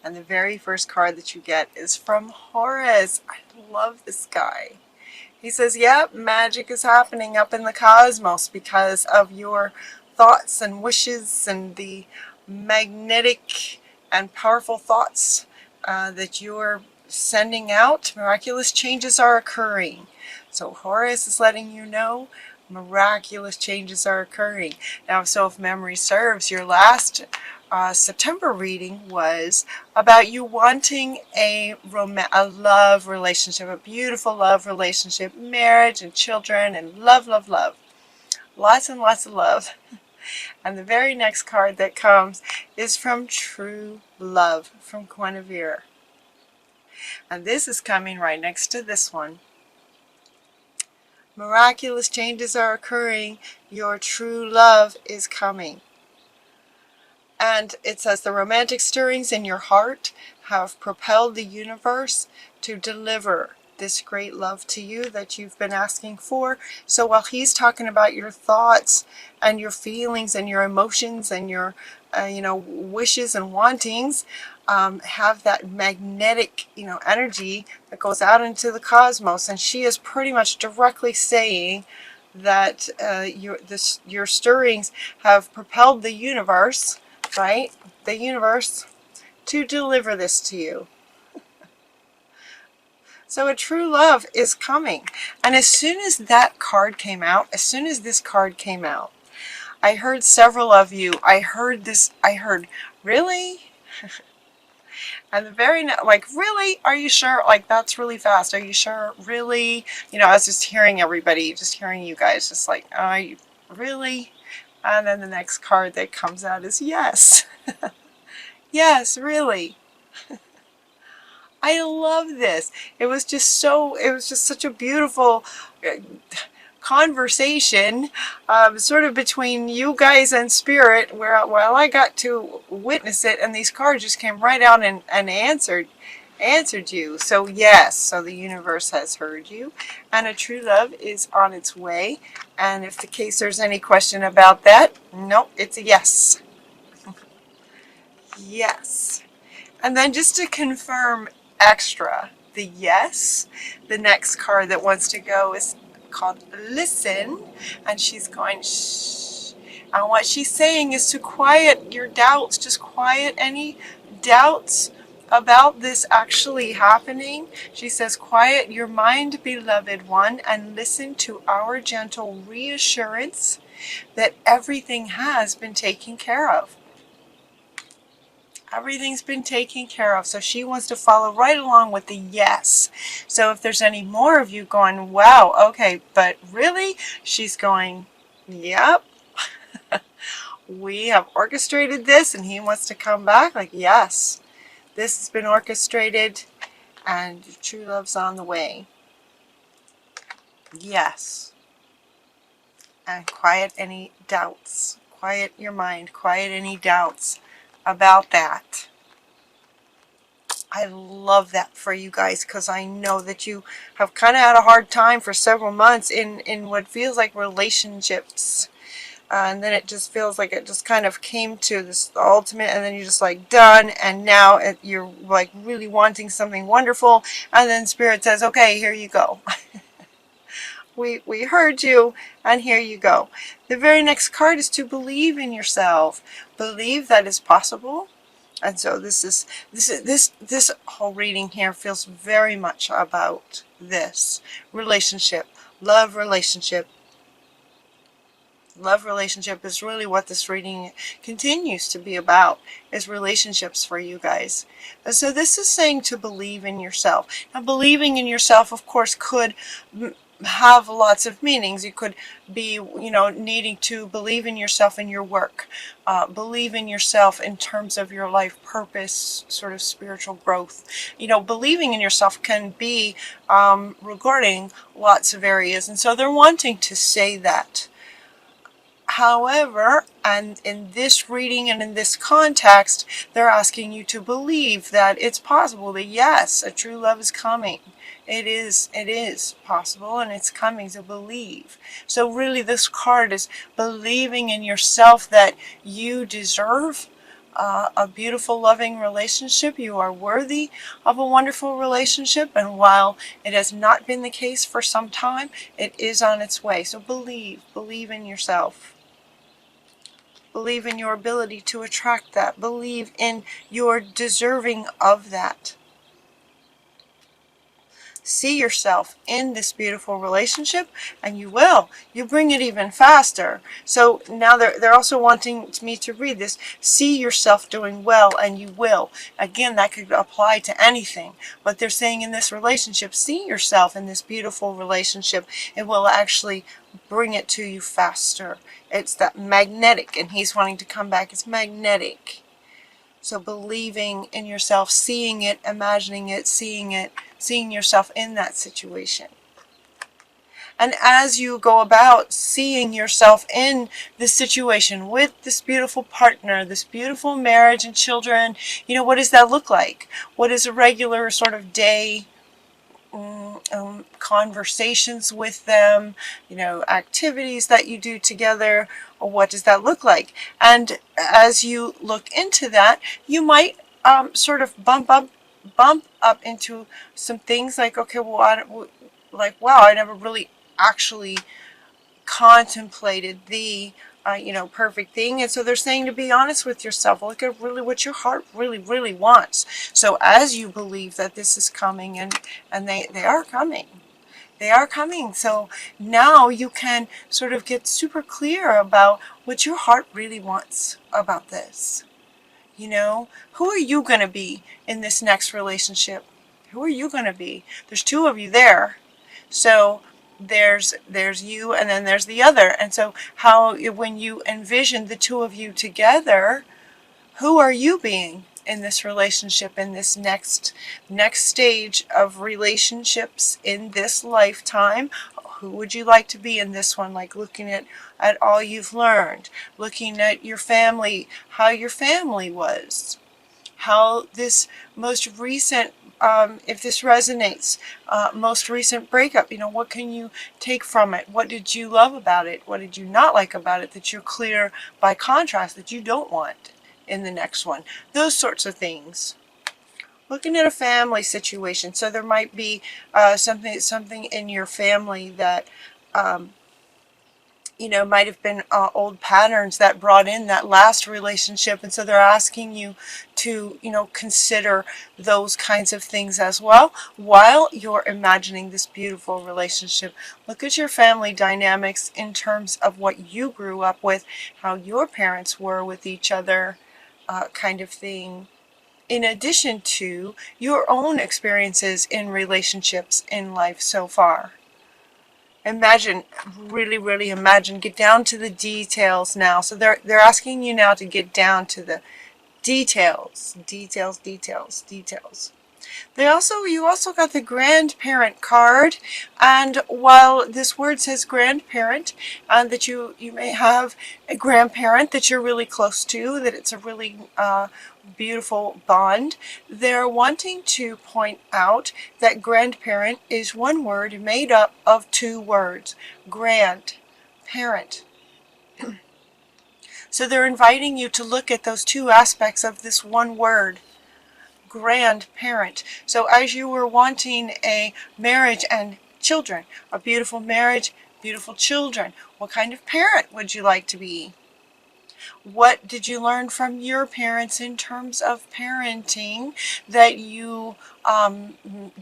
And the very first card that you get is from Horus. I love this guy. He says, yep, magic is happening up in the cosmos because of your thoughts and wishes and the magnetic and powerful thoughts that you're sending out. Miraculous changes are occurring. So Horus is letting you know miraculous changes are occurring. Now, so if memory serves, your last September reading was about you wanting a love relationship, a beautiful love relationship, marriage and children and love, love, love. Lots and lots of love. And the very next card that comes is from True Love, from Guinevere. And this is coming right next to this one. Miraculous changes are occurring. Your true love is coming. And it says the romantic stirrings in your heart have propelled the universe to deliver this great love to you that you've been asking for. So while he's talking about your thoughts and your feelings and your emotions and your wishes and wantings, have that magnetic energy that goes out into the cosmos, and she is pretty much directly saying that your stirrings have propelled the universe, right? The universe to deliver this to you. So a true love is coming. And as soon as that card came out, as soon as this card came out, I heard several of you, I heard, really? And the very like, really? Are you sure? Like, that's really fast. Are you sure? Really? I was just hearing everybody, just hearing you guys, just like, are you really? And then the next card that comes out is yes. Yes, really. I love this. It was just such a beautiful conversation, sort of between you guys and Spirit, while I got to witness it, and these cards just came right out and answered you. So yes, so the universe has heard you, and a true love is on its way. And if the case there's any question about that, nope, it's a yes. Yes. And then just to confirm extra the yes, the next card that wants to go is called Listen, and she's going shh. And what she's saying is to quiet your doubts, just quiet any doubts about this actually happening. She says, quiet your mind, beloved one, and listen to our gentle reassurance that everything has been taken care of. Everything's been taken care of. So she wants to follow right along with the yes. So if there's any more of you going, wow, okay, but really? She's going, yep. We have orchestrated this, and he wants to come back. Like, yes, this has been orchestrated, and true love's on the way. Yes. And quiet any doubts. Quiet your mind. Quiet any doubts about that. I love that for you guys, because I know that you have kind of had a hard time for several months in what feels like relationships, and then it just feels like it just kind of came to this ultimate, and then you're just like done, and now you're like really wanting something wonderful, and then Spirit says, okay, here you go. We heard you, and here you go. The very next card is to believe in yourself. Believe that it's possible. And so this whole reading here feels very much about this relationship, love relationship. Love relationship is really what this reading continues to be about, is relationships for you guys. And so this is saying to believe in yourself. Now, believing in yourself, of course, could have lots of meanings. You could be, needing to believe in yourself in your work, believe in yourself in terms of your life purpose, sort of spiritual growth. Believing in yourself can be regarding lots of areas, and so they're wanting to say that. However, and in this reading and in this context, they're asking you to believe that it's possible, that yes, a true love is coming. It is possible, and it's coming, to believe. So really this card is believing in yourself that you deserve a beautiful, loving relationship. You are worthy of a wonderful relationship, and while it has not been the case for some time, it is on its way. So believe in yourself. Believe in your ability to attract that. Believe in your deserving of that. See yourself in this beautiful relationship, and you will. You bring it even faster. So now they're also wanting me to read this. See yourself doing well, and you will. Again, that could apply to anything. But they're saying in this relationship, see yourself in this beautiful relationship. It will actually bring it to you faster. It's that magnetic, and he's wanting to come back. It's magnetic. So believing in yourself, seeing it, imagining it, seeing yourself in that situation. And as you go about seeing yourself in this situation with this beautiful partner, this beautiful marriage and children, what does that look like? What is a regular sort of day conversations with them, activities that you do together, or what does that look like? And as you look into that, you might sort of bump up into some things like, okay, well, wow, I never really actually contemplated the perfect thing. And so they're saying to be honest with yourself. Look at really what your heart really wants. So as you believe that this is coming, and they are coming. They are coming. So now you can sort of get super clear about what your heart really wants about this. Who are you going to be in this next relationship? Who are you going to be? There's two of you there. So there's you, and then there's the other. And so when you envision the two of you together, who are you being in this relationship, in this next stage of relationships in this lifetime? Who would you like to be in this one? Like looking at all you've learned, looking at your family, how your family was, how this most recent, if this resonates, most recent breakup, what can you take from it? What did you love about it? What did you not like about it that you're clear by contrast that you don't want in the next one? Those sorts of things. Looking at a family situation. So there might be something in your family that might have been old patterns that brought in that last relationship, and so they're asking you to consider those kinds of things as well while you're imagining this beautiful relationship. Look at your family dynamics in terms of what you grew up with, how your parents were with each other, kind of thing, in addition to your own experiences in relationships in life so far. Imagine, really imagine, get down to the details now. So they're asking you now to get down to the details. You also got the grandparent card, and while this word says grandparent, and that you may have a grandparent that you're really close to, that it's a really beautiful bond, they're wanting to point out that grandparent is one word made up of two words, grandparent. So they're inviting you to look at those two aspects of this one word, grandparent. So as you were wanting a marriage and children, a beautiful marriage, beautiful children, what kind of parent would you like to be? What did you learn from your parents in terms of parenting that you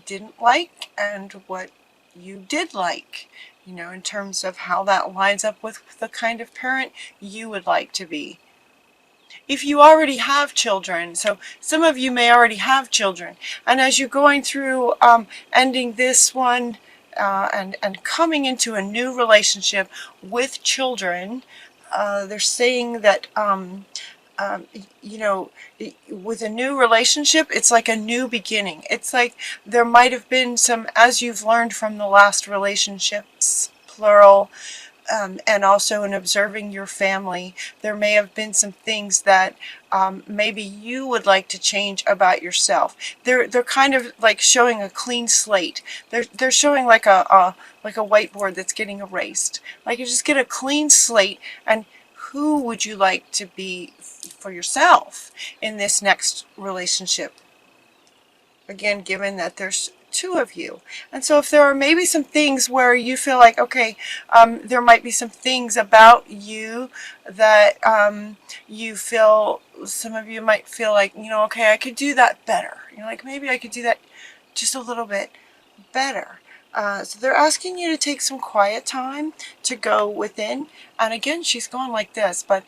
didn't like, and what you did like? In terms of how that lines up with the kind of parent you would like to be. If you already have children, so some of you may already have children, and as you're going through ending this one and coming into a new relationship with children, they're saying that with a new relationship, it's like a new beginning. It's like there might have been some, as you've learned from the last relationships, plural, and also in observing your family, there may have been some things that maybe you would like to change about yourself. They're kind of like showing a clean slate. They're showing like a whiteboard that's getting erased. Like you just get a clean slate, and who would you like to be for yourself in this next relationship? Again, given that there's two of you. And so if there are maybe some things where you feel like, okay, there might be some things about you that you feel, some of you might feel like, you know, okay, I could do that better. You know, like maybe I could do that just a little bit better. So they're asking you to take some quiet time to go within. And again, she's going like this, but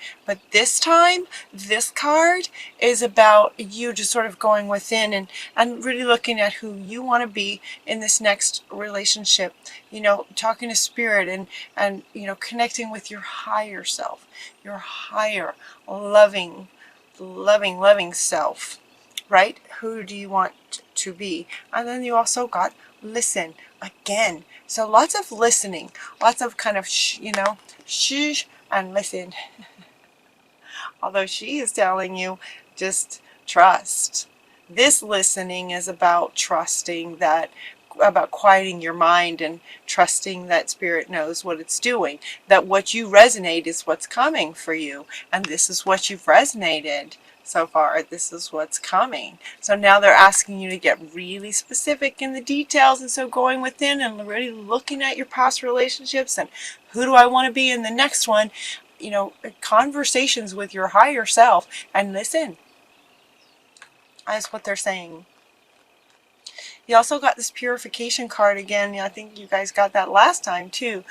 this time, this card is about you just sort of going within and really looking at who you want to be in this next relationship. You know, talking to spirit and you know, connecting with your higher self, your higher loving self, right? Who do you want to be? And then you also got listen again. So lots of listening, lots of kind of you know, shh and listen. Although she is telling you just trust. This listening is about trusting that, about quieting your mind and trusting that spirit knows what it's doing, that what you resonate is what's coming for you, and this is what you've resonated so far. This is what's coming. So now they're asking you to get really specific in the details, and so going within and really looking at your past relationships and who do I want to be in the next one, you know, conversations with your higher self, and listen. That's what they're saying. You also got this purification card again. I think you guys got that last time too.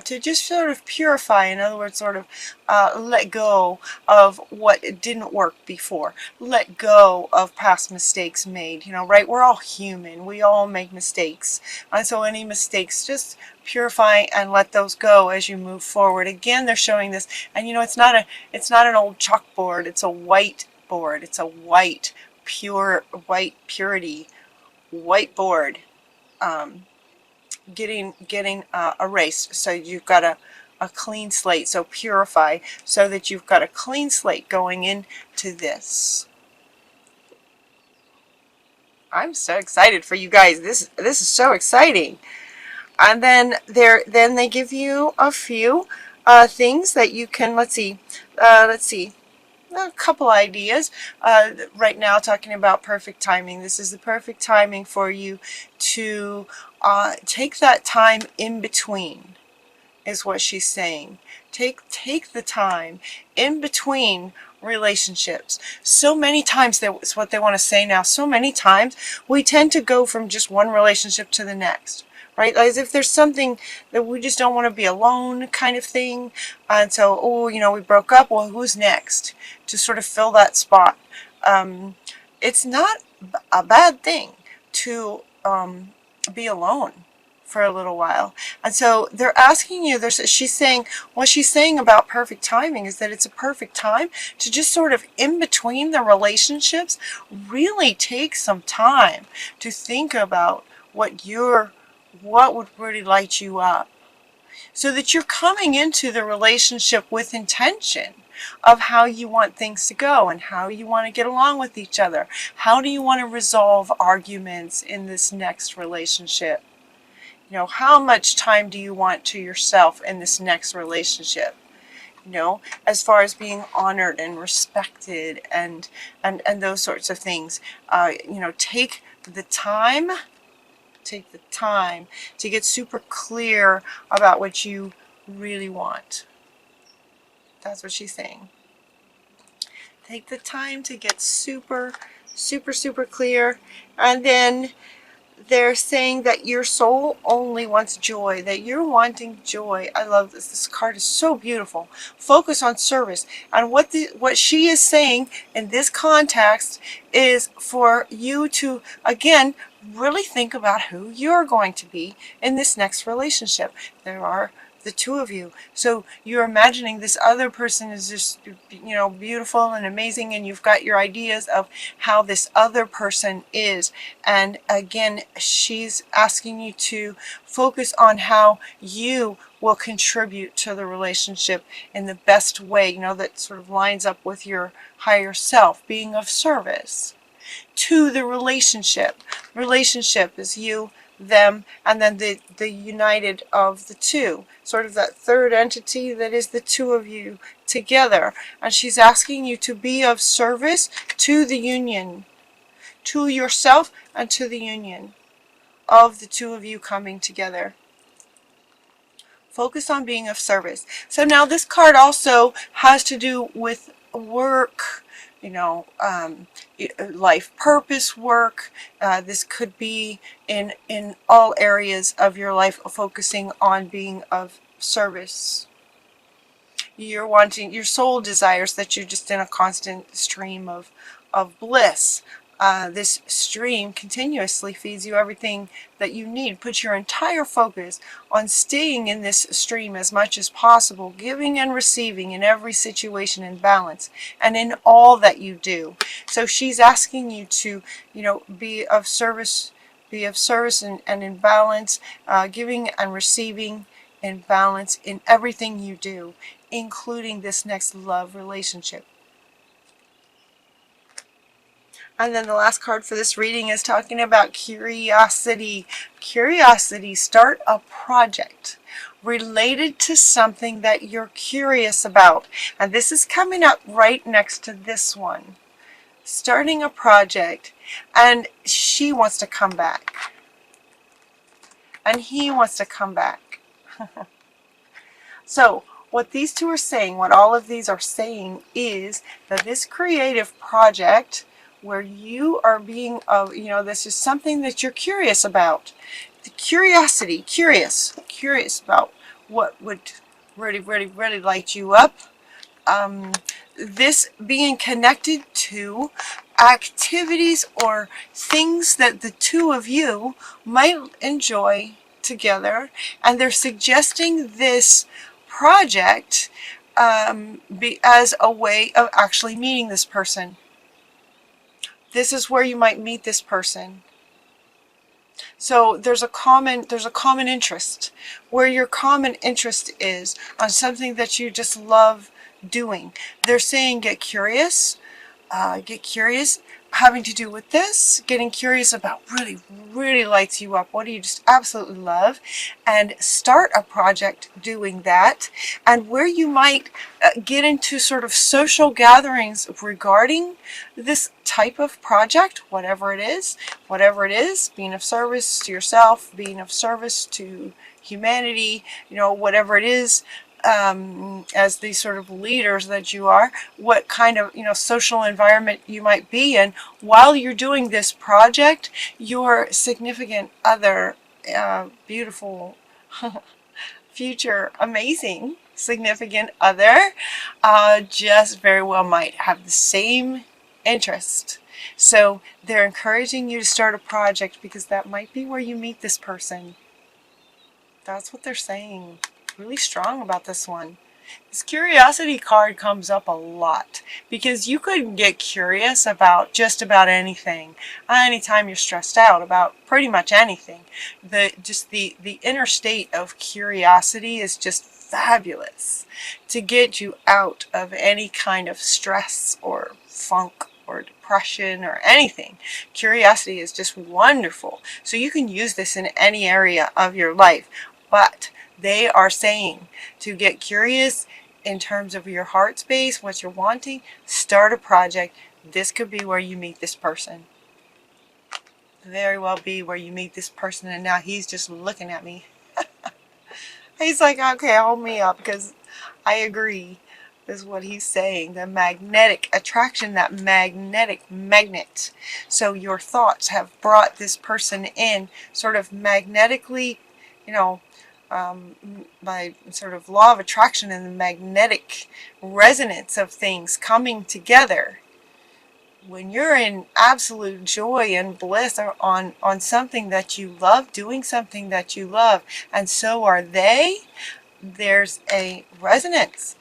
To just sort of purify, in other words, sort of let go of what didn't work before. Let go of past mistakes made. You know, right? We're all human. We all make mistakes. And so any mistakes, just purify and let those go as you move forward. Again, they're showing this. And you know, it's not an old chalkboard. It's a white board. It's a white, pure, white purity whiteboard, getting erased. So you've got a clean slate. So purify, so that you've got a clean slate going into this. I'm so excited for you guys. This is so exciting. And then they give you a few things that you can, let's see, a couple ideas. Right now, talking about perfect timing. This is the perfect timing for you to take that time in between, is what she's saying. Take the time in between relationships. So many times, that's what they want to say now, so many times we tend to go from just one relationship to the next. Right? As if there's something that we just don't want to be alone kind of thing. And so, oh, you know, we broke up. Well, who's next? To sort of fill that spot. It's not a bad thing to be alone for a little while. And so they're asking you, she's saying, what she's saying about perfect timing is that it's a perfect time to just sort of in between the relationships, really take some time to think about what would really light you up, so that you're coming into the relationship with intention of how you want things to go and how you want to get along with each other. How do you want to resolve arguments in this next relationship? You know, how much time do you want to yourself in this next relationship? You know, as far as being honored and respected and those sorts of things. You know, take the time to get super clear about what you really want. That's what she's saying. Take the time to get super clear. And then they're saying that your soul only wants joy, that you're wanting joy. I love this. This card is so beautiful. Focus on service. And what she is saying in this context is for you to, again, really think about who you're going to be in this next relationship. There are the two of you. So you're imagining this other person is just, you know, beautiful and amazing, and you've got your ideas of how this other person is. And again, she's asking you to focus on how you will contribute to the relationship in the best way, you know, that sort of lines up with your higher self, being of service to the relationship. Relationship is you them, and then the united of the two, sort of that third entity that is the two of you together. And she's asking you to be of service to the union, to yourself and to the union of the two of you coming together. Focus on being of service. So now this card also has to do with work, life purpose work. This could be in all areas of your life, focusing on being of service. You're wanting, your soul desires that you're just in a constant stream of bliss. This stream continuously feeds you everything that you need. Put your entire focus on staying in this stream as much as possible, giving and receiving in every situation in balance and in all that you do. So she's asking you to, be of service and in balance, giving and receiving in balance in everything you do, including this next love relationship. And then the last card for this reading is talking about curiosity. Curiosity, start a project related to something that you're curious about. And this is coming up right next to this one. Starting a project, and she wants to come back. And he wants to come back. So, what these two are saying, what all of these are saying, is that this creative project where you are being this is something that you're curious about. The curiosity, curious about what would really, really, really light you up. This being connected to activities or things that the two of you might enjoy together, and they're suggesting this project be as a way of actually meeting this person. This is where you might meet this person. So there's a common interest, where your common interest is on something that you just love doing. They're saying get curious, having to do with this, getting curious about really, really lights you up. What do you just absolutely love? And start a project doing that. And where you might get into sort of social gatherings regarding this type of project, whatever it is, being of service to yourself, being of service to humanity, whatever it is, as these sort of leaders that you are, what kind of social environment you might be in while you're doing this project. Your significant other, beautiful future amazing significant other, just very well might have the same interest. So they're encouraging you to start a project because that might be where you meet this person. That's what they're saying. Really strong about this one. This curiosity card comes up a lot because you could get curious about just about anything. Anytime you're stressed out about pretty much anything, the inner state of curiosity is just fabulous to get you out of any kind of stress or funk or depression or anything. Curiosity is just wonderful. So you can use this in any area of your life, but they are saying to get curious in terms of your heart space, what you're wanting, start a project. This could be where you meet this person. Very well be where you meet this person, and now he's just looking at me. He's like, okay, hold me up, because I agree is what he's saying. The magnetic attraction, that magnetic magnet. So your thoughts have brought this person in sort of magnetically, by sort of law of attraction and the magnetic resonance of things coming together. When you're in absolute joy and bliss on something that you love, doing something that you love, and so are they, there's a resonance.